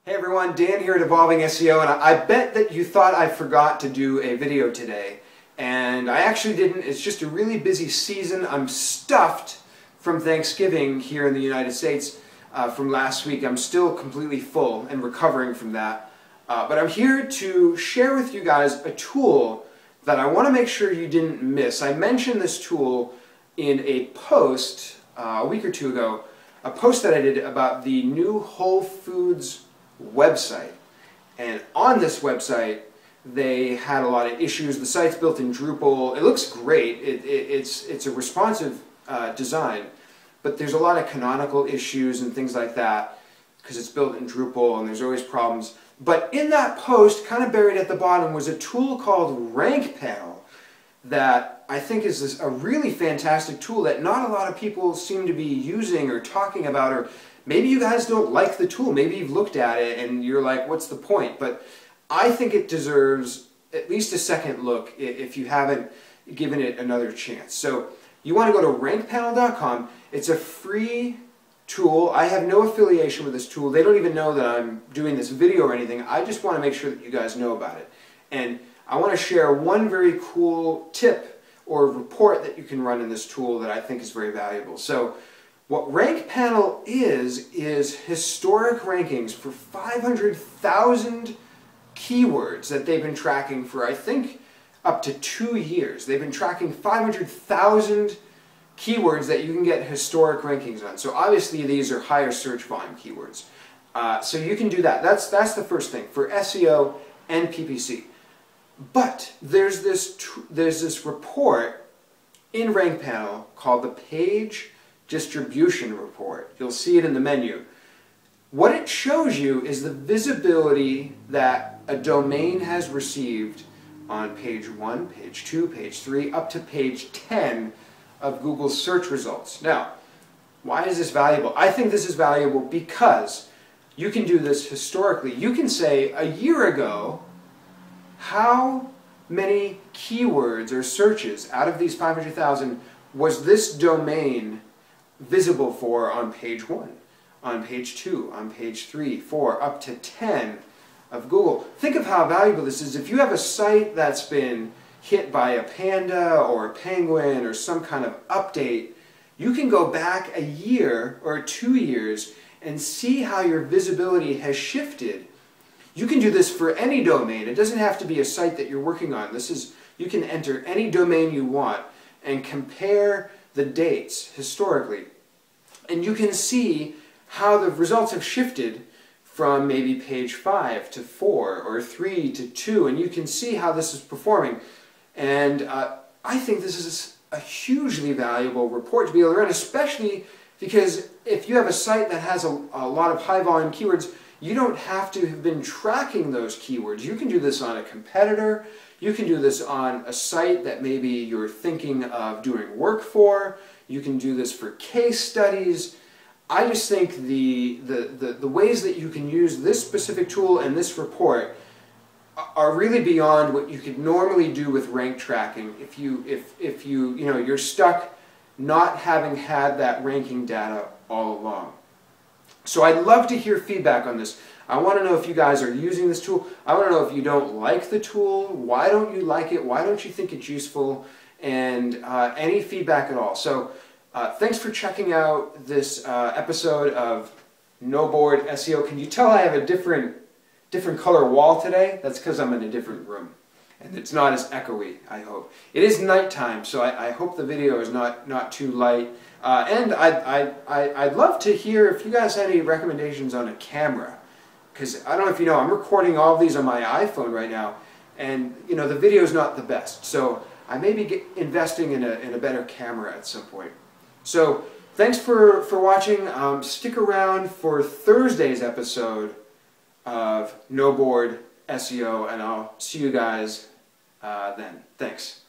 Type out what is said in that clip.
Hey everyone, Dan here at Evolving SEO, and I bet that you thought I forgot to do a video today, and I actually didn't. It's just a really busy season. I'm stuffed from Thanksgiving here in the United States from last week. I'm still completely full and recovering from that, but I'm here to share with you guys a tool that I want to make sure you didn't miss. I mentioned this tool in a post a week or two ago, a post that I did about the new Whole Foods website, and on this website they had a lot of issues. The site's built in Drupal. It looks great. It's a responsive design, but there's a lot of canonical issues and things like that because it's built in Drupal and there's always problems. But in that post, kind of buried at the bottom, was a tool called RankPanel that I think is a really fantastic tool that not a lot of people seem to be using or talking about, or maybe you guys don't like the tool. Maybe you've looked at it and you're like, what's the point? But I think it deserves at least a second look if you haven't given it another chance. So you want to go to rankpanel.com. It's a free tool. I have no affiliation with this tool. They don't even know that I'm doing this video or anything. I just want to make sure that you guys know about it. And I want to share one very cool tip or report that you can run in this tool that I think is very valuable. So what RankPanel is historic rankings for 500,000 keywords that they've been tracking for, I think, up to 2 years. They've been tracking 500,000 keywords that you can get historic rankings on. So obviously these are higher search volume keywords. So you can do that. That's the first thing for SEO and PPC. But there's this report in RankPanel called the Page Distribution Report. You'll see it in the menu. What it shows you is the visibility that a domain has received on page 1, page 2, page 3, up to page 10 of Google's search results. Now, why is this valuable? I think this is valuable because you can do this historically. You can say, a year ago, how many keywords or searches out of these 500,000 was this domain visible for on page 1, on page 2, on page 3, 4, up to 10 of Google. Think of how valuable this is. If you have a site that's been hit by a panda or a penguin or some kind of update, you can go back a year or 2 years and see how your visibility has shifted. You can do this for any domain. It doesn't have to be a site that you're working on. You can enter any domain you want and compare the dates historically. And you can see how the results have shifted from maybe page 5 to 4 or 3 to 2, and you can see how this is performing. And I think this is a hugely valuable report to be able to run, especially because if you have a site that has a lot of high volume keywords, you don't have to have been tracking those keywords. You can do this on a competitor. You can do this on a site that maybe you're thinking of doing work for. You can do this for case studies. I just think the ways that you can use this specific tool and this report are really beyond what you could normally do with rank tracking if you're stuck not having had that ranking data all along. So I'd love to hear feedback on this. I want to know if you guys are using this tool. I want to know if you don't like the tool. Why don't you like it? Why don't you think it's useful? And any feedback at all. So thanks for checking out this episode of NoBoard SEO. Can you tell I have a different color wall today? That's because I'm in a different room. And it's not as echoey, I hope. It is nighttime, so I hope the video is not too light. And I'd love to hear if you guys have any recommendations on a camera. Because I don't know if you know, I'm recording all of these on my iPhone right now, and the video is not the best. So I may be investing in a better camera at some point. So thanks for watching. Stick around for Thursday's episode of NoBoard SEO, and I'll see you guys then. Thanks.